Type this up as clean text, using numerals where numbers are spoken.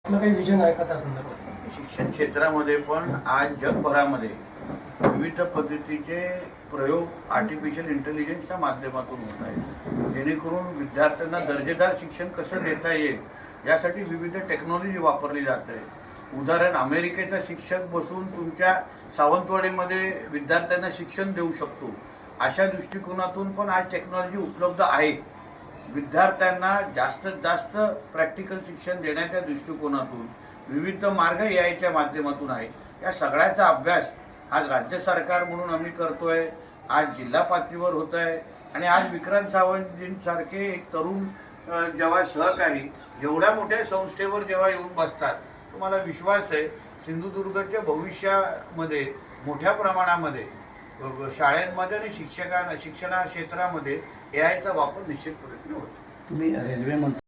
काही विजन आहे का त्या संदर्भात? शिक्षण क्षेत्रामध्ये पण आज जगभरामध्ये विविध पद्धतीचे प्रयोग आर्टिफिशियल इंटेलिजन्सच्या माध्यमातून होत आहेत, जेणेकरून विद्यार्थ्यांना दर्जेदार शिक्षण कसं देता येईल यासाठी विविध टेक्नॉलॉजी वापरली जात आहे. उदाहरण, अमेरिकेचा शिक्षक बसून तुमच्या सावंतवाडीमध्ये विद्यार्थ्यांना शिक्षण देऊ शकतो. अशा दृष्टिकोनातून पण आज टेक्नॉलॉजी उपलब्ध आहे. विद्यार्थ्यांना जास्तीत जास्त प्रॅक्टिकल शिक्षण देण्याच्या दृष्टिकोनातून विविध मार्ग यायच्या माध्यमातून आहे. या सगळ्याचा अभ्यास आज राज्य सरकार म्हणून आम्ही करतोय, आज जिल्हा पातळीवर होत आहे आणि आज विक्रांत सावंतजींसारखे एक तरुण जेव्हा सहकारी जेवढ्या मोठ्या संस्थेवर जेव्हा येऊन बसतात, तुम्हाला विश्वास आहे सिंधुदुर्गच्या भविष्यामध्ये मोठ्या प्रमाणामध्ये शाळांमध्ये आणि शिक्षणा क्षेत्रामध्ये एआयचा वापर निश्चितपणे होतो. तुम्ही रेल्वे मंत्री